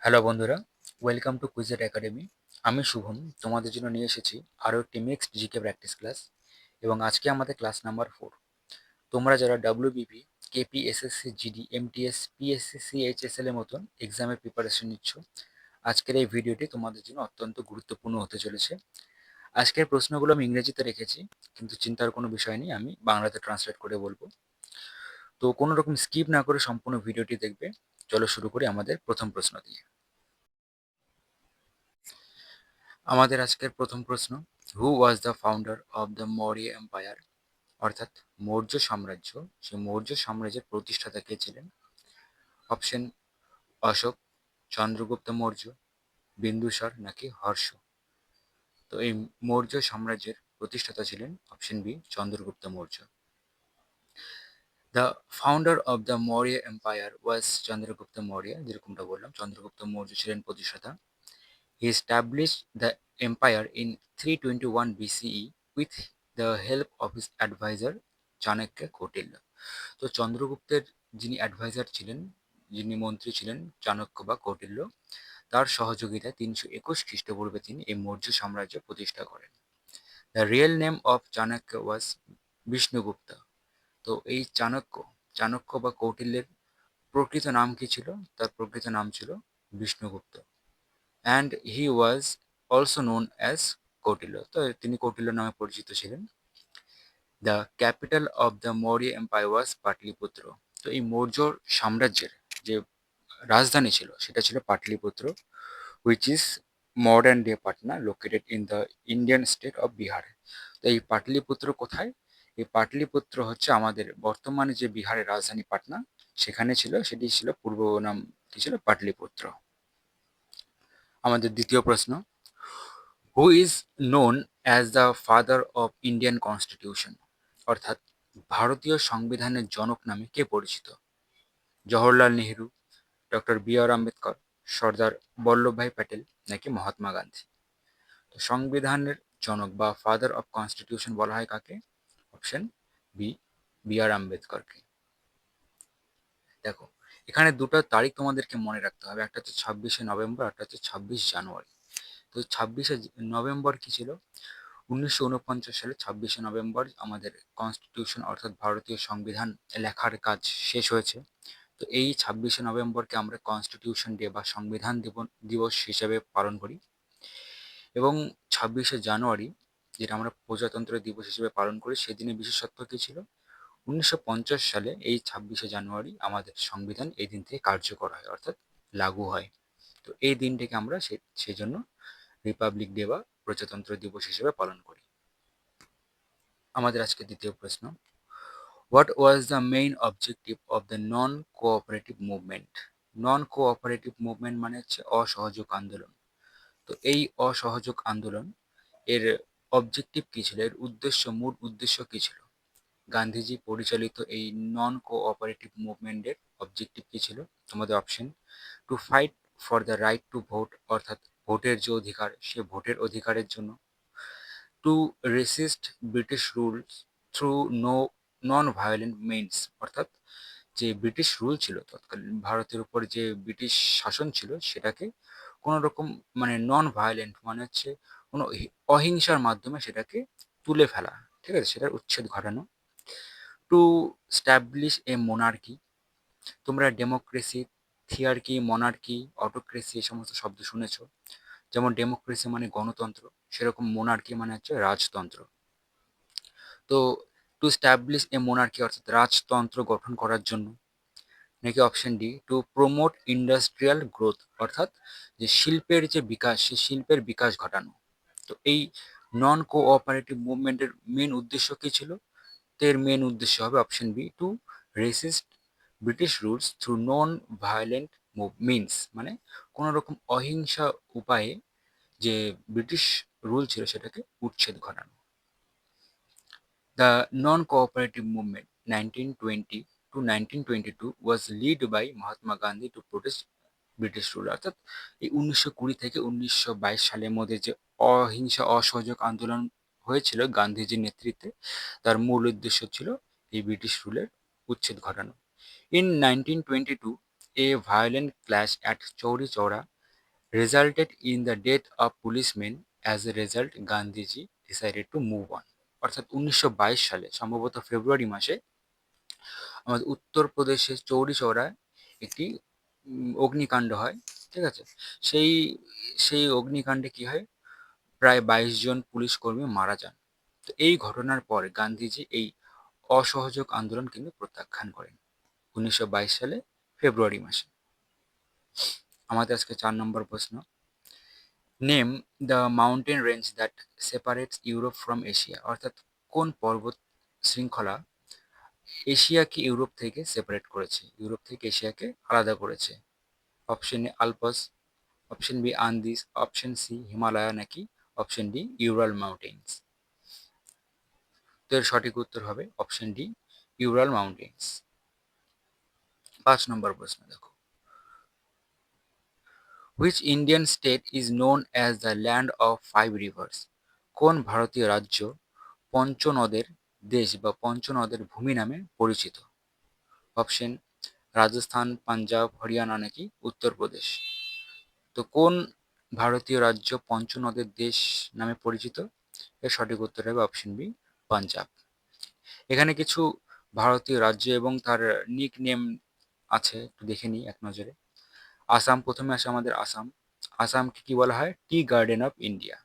Hello বন্ধুরা, welcome to কুইজেট academy. আমি শুভম, তোমাদের জন্য নিয়ে এসেছি আরও একটি মিক্সড জিকে প্র্যাকটিস ক্লাস। এবং আজকে আমাদের ক্লাস নাম্বার 4। তোমরা যারা WBP, KP, SSC, GD, MTS, PSC, CHSL এর মতন এক্সামের প্রিপারেশন নিচ্ছ, আজকের এই ভিডিওটি তোমাদের জন্য অত্যন্ত গুরুত্বপূর্ণ হতে চলেছে। আজকের প্রশ্নগুলো আমি ইংরেজিতে রেখেছি, কিন্তু চিন্তার কোনো বিষয় নেই, আমি বাংলাতে ট্রান্সলেট করে বলবো। তো কোনো রকম স্কিপ না করে সম্পূর্ণ ভিডিওটি দেখবে। চলো শুরু করি আমাদের প্রথম প্রশ্ন দিয়ে। আমাদের আজকের প্রথম প্রশ্ন, who was the founder of the Maurya empire? অর্থাৎ মৌর্য সাম্রাজ্য, সেই মৌর্য সাম্রাজ্যের প্রতিষ্ঠাতা কে ছিলেন? অপশন: অশোক, চন্দ্রগুপ্ত মৌর্য, বিন্দুসার নাকি হর্ষ? তো এই মৌর্য সাম্রাজ্যের প্রতিষ্ঠাতা ছিলেন option B, Chandragupta Maurya. The founder of the Maurya empire was Chandragupta Maurya, যেরকমটা বললাম চন্দ্রগুপ্ত মৌর্য ছিলেন প্রতিষ্ঠাতা। He established the empire in 321 BCE with the help of his advisor Chanakya Kautilya. তো চন্দ্রগুপ্তের যিনি অ্যাডভাইজার ছিলেন, যিনি মন্ত্রী ছিলেন চাণক্য বা কৌটিল্য, তার সহযোগিতায় 321 খ্রিস্টপূর্বে তিনি এই মৌর্য সাম্রাজ্য প্রতিষ্ঠা করেন। The real name of Chanakya was Vishnugupta. তো এই চাণক্য, চাণক্য বা কৌটিল্যের প্রকৃত নাম কি ছিল? তার প্রকৃত নাম ছিল Vishnugupta. And he was also known as Kautilya. তো তিনি কৌটিল্য নামে পরিচিত ছিলেন। The capital of the Maurya empire was Pataliputra. তো এই মৌর্য সাম্রাজ্যের যে রাজধানী ছিল সেটা ছিল Pataliputra, which is modern day Patna, located in the Indian state of Bihar. তো এই পাটলিপুত্র কোথায়? এই পাটলিপুত্র হচ্ছে আমাদের বর্তমানে যে বিহারের রাজধানী পাটনা, সেখানে ছিল, সেটি ছিল পূর্ব নাম কি ছিল? পাটলিপুত্র। আমাদের দ্বিতীয় প্রশ্ন, who is known as the father of Indian constitution? অর্থাৎ ভারতীয় সংবিধানের জনক নামে কে পরিচিত? জওহরলাল নেহেরু, ডক্টর বি আর আম্বেদকর, সর্দার বল্লভভাই প্যাটেল নাকি মহাত্মা গান্ধী? তো সংবিধানের জনক বা ফাদার অফ কনস্টিটিউশন বলা হয় কাকে? অপশন বি, বি আর আম্বেদকরকে। দেখো, এখানে দুটো তারিখ তোমাদেরকে মনে রাখতে হবে, একটা হচ্ছে 26শে নভেম্বর, একটা হচ্ছে 26 জানুয়ারি। তো 26শে নভেম্বর কি ছিল? 1949 সালে 26শে নভেম্বর আমাদের কনস্টিটিউশন অর্থাৎ ভারতীয় সংবিধান লেখার কাজ শেষ হয়েছে। তো এই 26শে নভেম্বরকে আমরা কনস্টিটিউশন ডে বা সংবিধান দিবস হিসেবে পালন করি। এবং 26শে জানুয়ারি, যেটা আমরা প্রজাতন্ত্র দিবস হিসেবে পালন করি, সেদিনে বিশেষত্ব কী ছিল? 1950 সালে এই 26শে জানুয়ারি আমাদের সংবিধান এই দিন থেকে কার্যকর হয়, অর্থাৎ লাগু হয়। তো এই দিনটিকে আমরা সেই জন্য রিপাবলিক ডে বা প্রজাতন্ত্র দিবস হিসেবে পালন করি। আমাদের আজকে দ্বিতীয় প্রশ্ন, what was the main objective of the non cooperative movement? Non cooperative movement মানে হচ্ছে অসহযোগ আন্দোলন। তো এই অসহযোগ আন্দোলন এর অবজেক্টিভ কী ছিল? এর উদ্দেশ্য, মূল উদ্দেশ্য কী ছিল? গান্ধীজি পরিচালিত এই নন কোঅপারেটিভ মুভমেন্টের অবজেক্টিভ কী ছিল? তোমাদের option: to fight for the right to vote, অর্থাৎ ভোটের যে অধিকার, সে ভোটের অধিকারের জন্য। Two resist British rules through non violent means, অর্থাৎ যে ব্রিটিশ রুল ছিল তৎকালীন ভারতের উপর, যে ব্রিটিশ শাসন ছিল, সেটাকে কোনো রকম মানে নন ভায়োলেন্ট মানে হচ্ছে কোনো অহিংসার মাধ্যমে সেটাকে তুলে ফেলা, ঠিক আছে, সেটার উচ্ছেদ ঘটানো। টু স্ট্যাবলিশ এ মোনার্কি। তোমরা ডেমোক্রেসি, থিয়ার্কি, মনার্কি, অটোক্রেসি এই সমস্ত শব্দ শুনেছো। যেমন ডেমোক্রেসি মানে গণতন্ত্র, সেরকম মোনার্কি মানে হচ্ছে রাজতন্ত্র। তো টু স্ট্যাবলিশ এ মোনার্কি অর্থাৎ রাজতন্ত্র গঠন করার জন্য। নাকি option D, to promote industrial growth, অর্থাৎ যে শিল্পের যে বিকাশ, সেই শিল্পের বিকাশ ঘটানো। তো এই নন কোঅপারেটিভ মুভমেন্টের মেন উদ্দেশ্য কী ছিল? তো এর মেন উদ্দেশ্য হবে option B, to resist British rules through non violent means, মানে কোনো রকম অহিংসা উপায়ে যে ব্রিটিশ রুল ছিল সেটাকে উচ্ছেদ ঘটানো। The non-cooperative movement 1920 to 1922 was led by Mahatma Gandhi to protest British rule. অর্থাৎ এই 1920 থেকে 1922 সালের মধ্যে যে অহিংসা অসহযোগ আন্দোলন হয়েছিল গান্ধীজির নেতৃত্বে, তার মূল উদ্দেশ্য ছিল এই ব্রিটিশ রুলের উচ্ছেদ ঘটানো। In 1922, A violent clash at Chauri Chaura resulted in the death of policemen. As a result, Gandhiji decided to move on. অর্থাৎ 1922 সালে সম্ভবত ফেব্রুয়ারি মাসে আমাদের উত্তরপ্রদেশের চৌরি চৌরায় একটি অগ্নিকাণ্ড হয়, ঠিক আছে? সেই সেই অগ্নিকাণ্ডে কি হয়, প্রায় 22 জন পুলিশ কর্মী মারা যান। তো এই ঘটনার পর গান্ধীজি এই অসহযোগ আন্দোলন কিন্তু প্রত্যাখ্যান করেন 1922 সালে ফেব্রুয়ারি মাসে। আমাদের আজকে 4 নম্বর প্রশ্ন, name the mountain range that separates Europe from Asia. অর্থাৎ কোন পর্বত শৃঙ্খলা এশিয়াকে ইউরোপ থেকে সেপারেট করেছে, ইউরোপ থেকে এশিয়াকে আলাদা করেছে? Option A Alps, option B Andes, option C Himalaya, নাকি অপশন ডি ইউরাল মাউন্টেন্স? তো এর সঠিক উত্তর হবে অপশন ডি ইউরাল মাউন্টেন্স। 5 নম্বর প্রশ্ন দেখো, which Indian state is known as the land of 5 rivers? কোন ভারতীয় রাজ্য পঞ্চনদের দেশ বা পঞ্চনদের ভূমি নামে পরিচিত? অপশন রাজস্থান, পাঞ্জাব, হরিয়ানা, নাকি উত্তরপ্রদেশ? তো কোন ভারতীয় রাজ্য পঞ্চনদের দেশ নামে পরিচিত? এর সঠিক উত্তর হবে অপশন বি পাঞ্জাব। এখানে কিছু ভারতীয় রাজ্য এবং তার নিক নেম আছে, একটু দেখে নিই এক নজরে। আসাম, প্রথমে আসে আমাদের আসাম। আসামকে কি বলা হয়? Tea garden of India.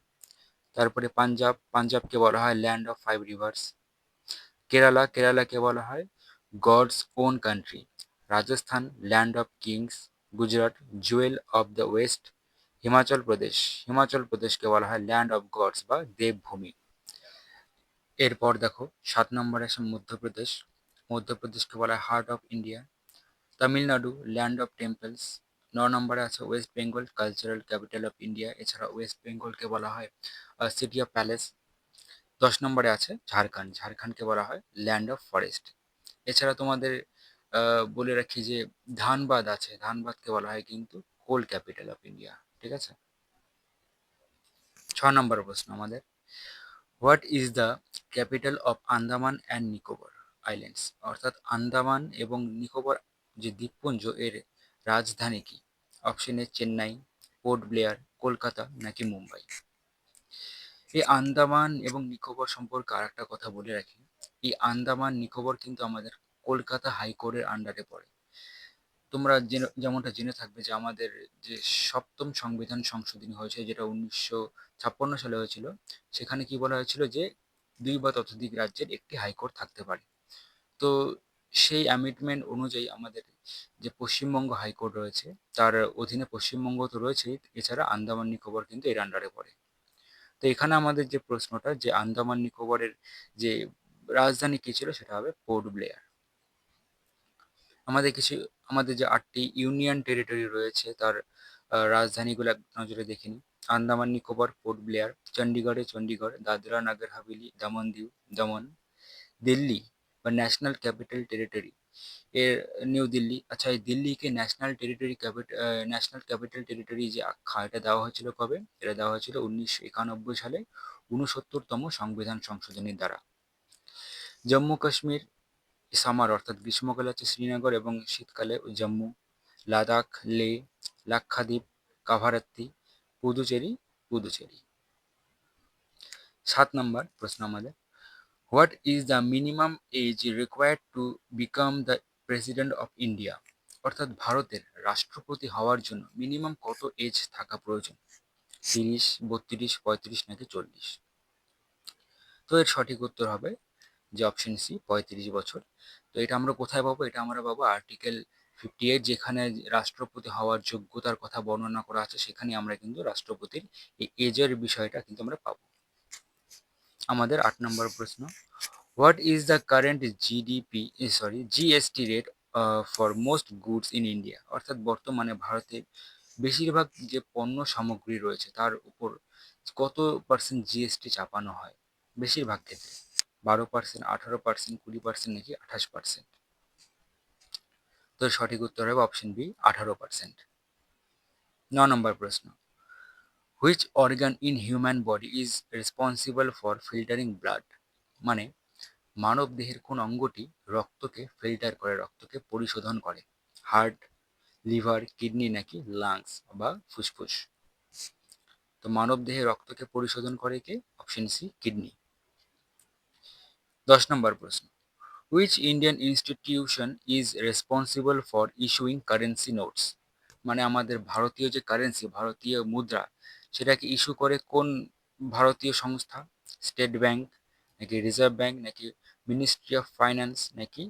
তারপরে পাঞ্জাব, পাঞ্জাবকে বলা হয় ল্যান্ড অফ 5 রিভার্স। কেরালা, কেরালাকে বলা হয় God's own country. Rajasthan land of kings. Gujarat jewel of the west. Himachal Pradesh, Himachal প্রদেশকে বলা হয় ল্যান্ড অফ গডস বা দেবভূমি। এরপর দেখো 7 নম্বরে আসে মধ্যপ্রদেশ। মধ্যপ্রদেশকে বলা হয় heart of India. Tamil Nadu land of temples. 9 নম্বরে আছে West Bengal cultural capital of India. এছাড়া ওয়েস্ট বেঙ্গলকে বলা হয় সিটি অফ প্যালেস। 10 নম্বরে আছে ঝাড়খণ্ড, ঝাড়খণ্ডকে বলা হয় ল্যান্ড অফ ফরেস্ট। এছাড়া তোমাদের বলে রাখি যে ধানবাদ আছে, ধানবাদকে বলা হয় কিন্তু কোল ক্যাপিটাল অফ ইন্ডিয়া, ঠিক আছে? 6 নম্বর প্রশ্ন আমাদের, what is the capital of Andaman and Nicobar islands? অর্থাৎ আন্দামান এবং নিকোবর যে দ্বীপপুঞ্জ, এর রাজধানী কি? অপশন এ চেন্নাই, পোর্ট ব্লেয়ার, কলকাতা, নাকি মুম্বাই? এই আন্দামান এবং নিকোবর সম্পর্কে আর একটা কথা বলে রাখি, এই আন্দামান নিকোবর কিন্তু আমাদের কলকাতা হাইকোর্টের আন্ডারে পড়ে। তোমরা যেমনটা জেনে থাকবে যে আমাদের যে সপ্তম সংবিধান সংশোধনী হয়েছে, যেটা 1956 সালে হয়েছিল, সেখানে কি বলা হয়েছিল যে 2 বা ততোধিক রাজ্যের একটি হাইকোর্ট থাকতে পারে। তো সেই অ্যামেন্ডমেন্ট অনুযায়ী আমাদের যে পশ্চিমবঙ্গ হাইকোর্ট রয়েছে, তার অধীনে পশ্চিমবঙ্গ তো রয়েছেই, এছাড়া আন্দামান নিকোবর কিন্তু এর আন্ডারে পড়ে। তো এখানে আমাদের যে প্রশ্নটা, যে আন্দামান নিকোবরের যে রাজধানী কি ছিল, সেটা হবে পোর্ট ব্লেয়ার। আমাদের কিছু, আমাদের যে 8টি ইউনিয়ন টেরিটরি রয়েছে, তার রাজধানীগুলো এক নজরে দেখে নিই। আন্দামান নিকোবর পোর্ট ব্লেয়ার, চণ্ডীগড়ে চণ্ডীগড়, দাদরা নগর হাভেলি দমন দিউ দমন, দিল্লি বা ন্যাশনাল ক্যাপিটাল টেরিটরি এর নিউ দিল্লি। আচ্ছা, এই দিল্লিকে ন্যাশনাল ক্যাপিটাল টেরিটরি যে আখ্যা, এটা দেওয়া হয়েছিল কবে? এটা দেওয়া হয়েছিল 1991 সালে 69তম সংবিধান সংশোধনীর দ্বারা। জম্মু কাশ্মীর সামার অর্থাৎ গ্রীষ্মকালে হচ্ছে শ্রীনগর এবং শীতকালে জম্মু। লাদাখ, লে, লাক্ষাদ্বীপ, কাভারাত্তি, পুদুচেরি, পুদুচেরি। 7 নম্বর প্রশ্ন আমাদের, what is the minimum age required to become the president of India? অর্থাৎ ভারতের রাষ্ট্রপতি হওয়ার জন্য মিনিমাম কত এজ থাকা প্রয়োজন? 30, 32, 35, নাকি 40? তো এর সঠিক উত্তর হবে যে অপশন সি 35 বছর। তো এটা আমরা কোথায় পাবো? এটা আমরা পাবো আর্টিকেল 58, যেখানে রাষ্ট্রপতি হওয়ার যোগ্যতার কথা বর্ণনা করা আছে, সেখানে আমরা কিন্তু রাষ্ট্রপতির এই এজের বিষয়টা কিন্তু আমরা পাবো। আমাদের 8 নম্বর প্রশ্ন, what is the current GST rate for most goods in India? অর্থাৎ বর্তমানে ভারতে বেশিরভাগ যে পণ্য সামগ্রী রয়েছে, তার উপর কত পার্সেন্ট জিএসটি চাপানো হয় বেশিরভাগ ক্ষেত্রে? 12%, 18%, 20%, নাকি 28%? তো সঠিক উত্তর হবে অপশন বি 18%। 9 নম্বর প্রশ্ন, which organ in human body is responsible for filtering blood? মানে মানব দেহের কোন অঙ্গটি রক্তকে ফিল্টার করে, রক্তকে পরিশোধন করে? হার্ট, লিভার, কিডনি নাকি লাংস বা ফুসফুস? তো মানব দেহে রক্তকে পরিশোধন করে কে? Option C kidney. 10 নম্বর প্রশ্ন, which Indian institution is responsible for issuing currency notes? মানে আমাদের ভারতীয় যে কারেন্সি, ভারতীয় মুদ্রা, সেটাকে ইস্যু করে কোন ভারতীয় সংস্থা? স্টেট ব্যাংক নাকি রিজার্ভ ব্যাংক নাকি মিনিস্ট্রি অফ ফাইন্যান্স নাকি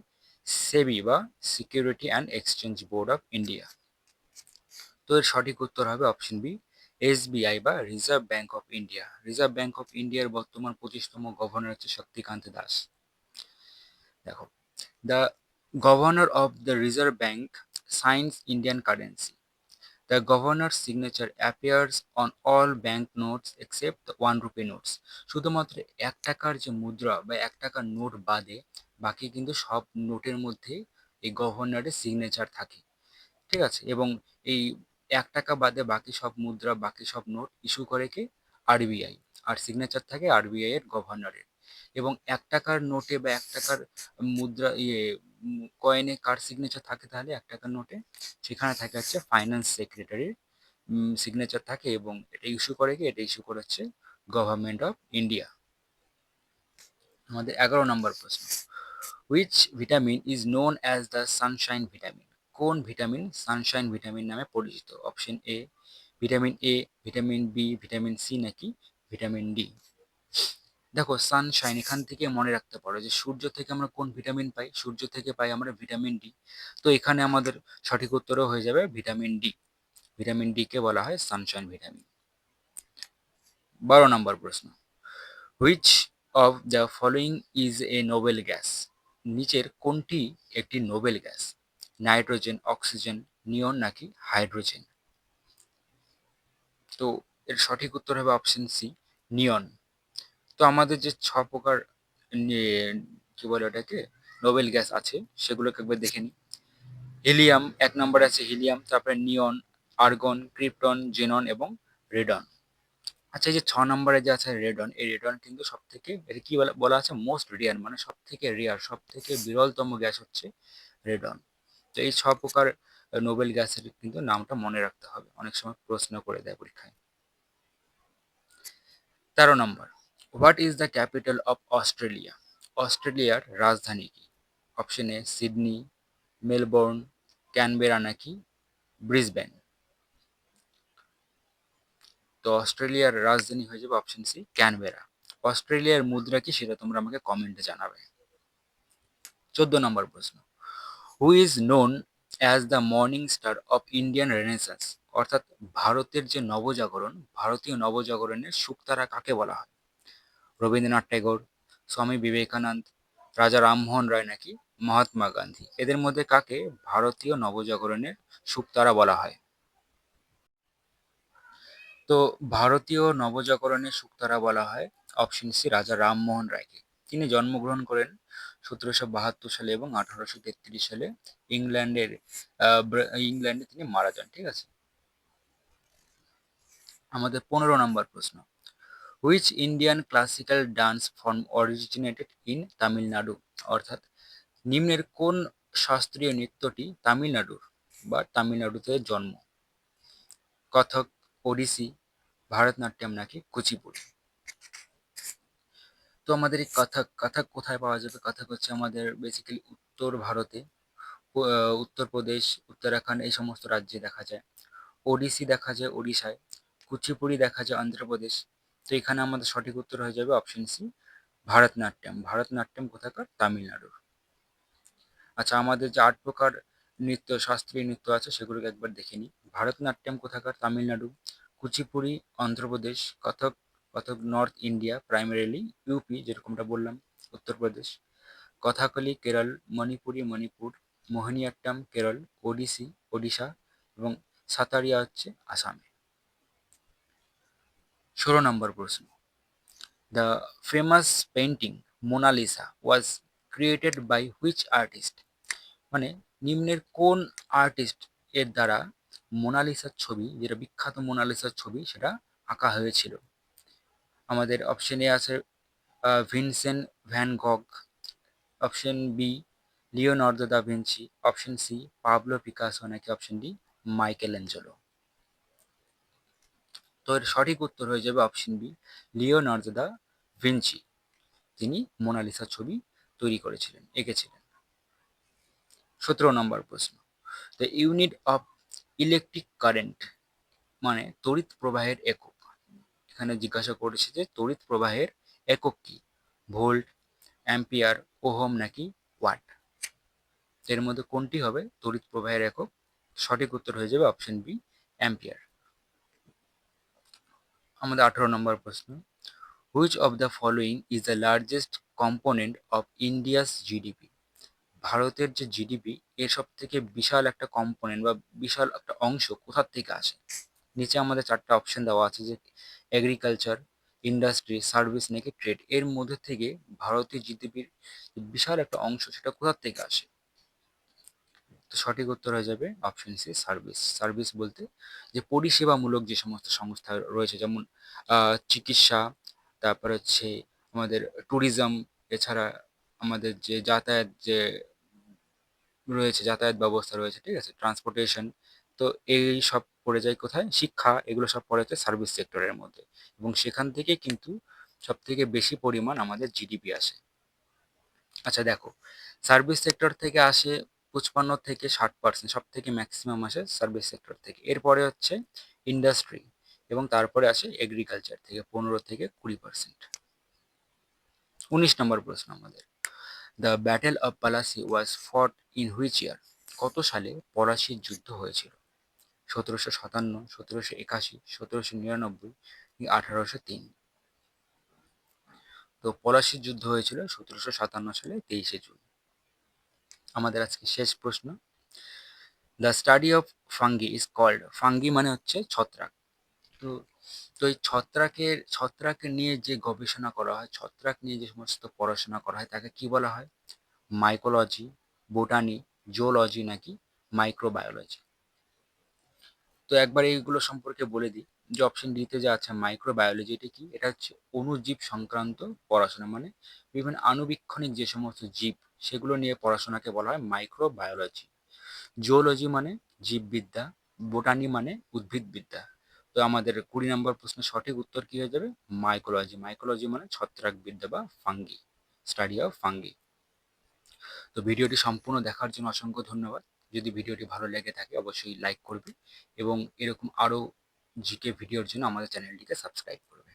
সেবি বা security and exchange board of India? তো এর সঠিক উত্তর হবে অপশন বি, এসবিআই বা reserve bank of India. Reserve bank of ইন্ডিয়ার বর্তমান 25তম গভর্নর হচ্ছে শক্তিকান্ত দাস। দেখো, the governor of the reserve bank science Indian currency. The governor's signature appears on all banknotes except the 1 rupee notes. শুধুমাত্র 1 টাকার যে মুদ্রা বা 1 টাকার নোট বাদে বাকি কিন্তু সব নোটের মধ্যে এই গভর্নরের সিগনেচার থাকে। ঠিক আছে, এবং এই 1 টাকা বাদে বাকি সব মুদ্রা, বাকি সব নোট ইস্যু করে কে? আরবিআই। আর সিগনেচার থাকে আরবিআই এর গভর্নরের। এবং 1 টাকার নোটে বা 1 টাকার মুদ্রা কয়েনে কার সিগনেচার থাকে? তাহলে 1 টাকার নোটে সেখানে থাকে হচ্ছে ফাইন্যান্স সেক্রেটারির সিগনেচার থাকে, এবং এটা ইস্যু করে কে? এটা ইস্যু করে হচ্ছে গভর্নমেন্ট অফ ইন্ডিয়া। আমাদের 11 নম্বর প্রশ্ন, which vitamin is known as the sunshine vitamin? কোন ভিটামিন সানশাইন ভিটামিন নামে পরিচিত? Option A vitamin A, vitamin B, vitamin C নাকি ভিটামিন ডি? দেখো, সানশাইন, এখান থেকে মনে রাখতে পারো যে সূর্য থেকে আমরা কোন ভিটামিন পাই? সূর্য থেকে পাই আমরা ভিটামিন ডি। তো এখানে আমাদের সঠিক উত্তরও হয়ে যাবে ভিটামিন ডি। ভিটামিন ডি কে বলা হয় সানশাইন ভিটামিন। 12 নম্বর প্রশ্ন, which of the following is a Nobel gas? নিচের কোনটি একটি নোবেল গ্যাস? নাইট্রোজেন, অক্সিজেন, নিয়ন নাকি হাইড্রোজেন? তো এর সঠিক উত্তর হবে অপশন সি, নিয়ন। তো আমাদের যে 6 প্রকার কি বলে ওটাকে, নোবেল গ্যাস আছে, সেগুলোকে একবার দেখে নিই। হিলিয়াম 1 নম্বরে আছে, হিলিয়াম, তারপরে নিয়ন, আর্গন, ক্রিপ্টন, জেনন এবং রেডন। আচ্ছা, এই যে 6 নম্বরে যে আছে রেডন, এই রেডন কিন্তু সব থেকে, এটা কি বলা বলা আছে, মোস্ট রেয়ার, মানে সব থেকে রেয়ার, সব থেকে বিরলতম গ্যাস হচ্ছে রেডন। তো এই 6 প্রকার নোবেল গ্যাসের কিন্তু নামটা মনে রাখতে হবে, অনেক সময় প্রশ্ন করে দেয় পরীক্ষায়। 13 নম্বর, what is the capital of Australia? অস্ট্রেলিয়ার রাজধানী কি? Option A Sydney, Melbourne, Canberra নাকি ব্রিসবেন? তো অস্ট্রেলিয়ার রাজধানী হয়ে যাবে অপশন সি, ক্যানবেরা। অস্ট্রেলিয়ার মুদ্রা কি সেটা তোমরা আমাকে কমেন্টে জানাবে। 14 নম্বর প্রশ্ন, who is known as the morning star of Indian renaissance? অর্থাৎ ভারতের যে নবজাগরণ, ভারতীয় নবজাগরণের শুকতারা কাকে বলা হয়? রবীন্দ্রনাথ ট্যাগোর, স্বামী বিবেকানন্দ, রাজা রামমোহন রায় নাকি মহাত্মা গান্ধী? এদের মধ্যে কাকে ভারতীয় নবজাগরণের শুকতারা বলা হয়? তো ভারতীয় নবজাগরণের শুকতারা বলা হয় অপশন সি, রাজা রামমোহন রায়কে। তিনি জন্মগ্রহণ করেন 1772 সালে এবং 1833 সালে ইংল্যান্ডের ইংল্যান্ডে তিনি মারা যান। ঠিক আছে, আমাদের 15 নম্বর প্রশ্ন, which Indian classical dance form originated in Tamil Nadu? অর্থাৎ নিম্নের কোন শাস্ত্রীয় নৃত্যটি তামিলনাড়ুর বা তামিলনাড়ুতে জন্ম? কথক, ওড়িশি, ভারতনাট্যম নাকি কুচিপুড়ি? তো আমাদের এই কথক, কথক কোথায় পাওয়া যাবে? কথক হচ্ছে আমাদের বেসিক্যালি উত্তর ভারতে, উত্তরপ্রদেশ, উত্তরাখণ্ড, এই সমস্ত রাজ্যে দেখা যায়। ওড়িশি দেখা যায় ওড়িশায়, কুচিপুড়ি দেখা যায় অন্ধ্রপ্রদেশ। তো এখানে আমাদের সঠিক উত্তর হয়ে যাবে অপশন সি, ভারতনাট্যম। ভারতনাট্যম কোথাকার? তামিলনাড়ুর। আচ্ছা, আমাদের যে 8 প্রকার নৃত্য, শাস্ত্রীয় নৃত্য আছে, সেগুলোকে একবার দেখে নিই। ভারতনাট্যম কোথাকার? তামিলনাড়ু। কুচিপুড়ি অন্ধ্রপ্রদেশ। কথক, কথক নর্থ ইন্ডিয়া, প্রাইমারিলি ইউপি, যেরকমটা বললাম, উত্তরপ্রদেশ। কথাকলি কেরল, মণিপুরি মণিপুর, মোহিনীঅট্টম কেরল, ওডিসি ওডিশা এবং সাতারিয়া হচ্ছে আসামে। 16 নম্বর প্রশ্ন, the famous painting Mona Lisa was created by which artist? মানে নিম্নের কোন আর্টিস্ট এর দ্বারা মোনালিসার ছবি, যেটা বিখ্যাত মোনালিসার ছবি, সেটা আঁকা হয়েছিল? আমাদের অপশন এ আছে Vincent van Gogh, option B Leonardo da Vinci, option C Pablo Picasso নাকি অপশন ডি মাইকেল অ্যাঞ্জেলো। তো এর সঠিক উত্তর হয়ে যাবে option B, Leonardo da Vinci. তিনি মোনালিসা ছবি তৈরি করেছিলেন, এঁকেছিলেন। 17 নম্বর প্রশ্ন, the unit of electric current মানে তড়িৎ প্রবাহের একক। এখানে জিজ্ঞাসা করেছে যে তড়িৎ প্রবাহের একক কি, ভোল্ট, অ্যাম্পিয়ার, ওহম নাকি ওয়াট। এর মধ্যে কোনটি হবে তড়িৎ প্রবাহের একক? সঠিক উত্তর হয়ে যাবে অপশন বি, অ্যাম্পিয়ার। আমাদের 18 নম্বর প্রশ্ন, which of the following is the largest component of India's GDP. ভারতের যে জিডিপি এর সব থেকে বিশাল একটা কম্পোনেন্ট বা বিশাল একটা অংশ কোথার থেকে আসে? নিচে আমাদের 4টা অপশন দেওয়া আছে যে এগ্রিকালচার, ইন্ডাস্ট্রি, সার্ভিস নাকি ট্রেড। এর মধ্যে থেকে ভারতীয় জিডিপির বিশাল একটা অংশ সেটা কোথার থেকে আসে? তো সঠিক উত্তর হয়ে যাবে অপশন সি, সার্ভিস। সার্ভিস বলতে যে পরিষেবামূলক যে সমস্ত সংস্থা রয়েছে, যেমন চিকিৎসা, তারপর হচ্ছে আমাদের ট্যুরিজম, এছাড়া আমাদের যে যাতায়াত যে রয়েছে, যাতায়াত ব্যবস্থা রয়েছে, ঠিক আছে, ট্রান্সপোর্টেশন। তো এই সব পড়ে যায় কোথায়? শিক্ষা, এগুলো সব পড়ে যাচ্ছে সার্ভিস সেক্টরের মধ্যে, এবং সেখান থেকে কিন্তু সব থেকে বেশি পরিমাণ আমাদের জিডিপি আসে। আচ্ছা দেখো, সার্ভিস সেক্টর থেকে আসে 55 থেকে 60%, সব থেকে ম্যাক্সিমাম আসে সার্ভিস সেক্টর থেকে। এরপরে হচ্ছে ইন্ডাস্ট্রি, এবং তারপরে আসে এগ্রিকালচার থেকে 15 থেকে 20%। 19 নম্বর প্রশ্ন আমাদের, দ্য ব্যাটেল অফ পালাসি ওয়াজ ফট ইন হুইচ ইয়ার। কত সালে পলাশির যুদ্ধ হয়েছিল? 1757, 1781, 1799, 1803। তো পলাশির যুদ্ধ হয়েছিল 1757 সালে 23শে জুন। আমাদের আজকে শেষ প্রশ্ন, the study of fungi is called. Fungi মানে হচ্ছে ছত্রাক। তো তো এই ছত্রাকের নিয়ে যে গবেষণা করা হয়, ছত্রাক নিয়ে যে সমস্ত পড়াশোনা করা হয় তাকে কি বলা হয়? মাইকোলজি, বোটানি, জুওলজি নাকি মাইক্রোবায়োলজি। তো একবার এইগুলো সম্পর্কে বলে দিই, যে অপশন ডিতে যে আছে মাইক্রোবায়োলজি, এটা কি? এটা হচ্ছে অণুজীব সংক্রান্ত পড়াশোনা, মানে বিভিন্ন আণুবীক্ষণিক যে সমস্ত জীব সেগুলো নিয়ে পড়াশোনাকে বলা হয় মাইক্রোবায়োলজি। জুওলজি মানে জীববিদ্যা, বোটানি মানে উদ্ভিদবিদ্যা। তো আমাদের 20 নম্বর প্রশ্নের সঠিক উত্তর কি হয়ে যাবে? মাইকোলজি। মাইকোলজি মানে ছত্রাকবিদ্যা বা ফাঙ্গি, স্টাডি অফ ফাঙ্গি। তো ভিডিওটি সম্পূর্ণ দেখার জন্য অসংখ্য ধন্যবাদ। যদি ভিডিওটি ভালো লেগে থাকে অবশ্যই লাইক করবে, এবং এরকম আরও জিকে ভিডিওর জন্য আমাদের চ্যানেলটিকে সাবস্ক্রাইব করবে।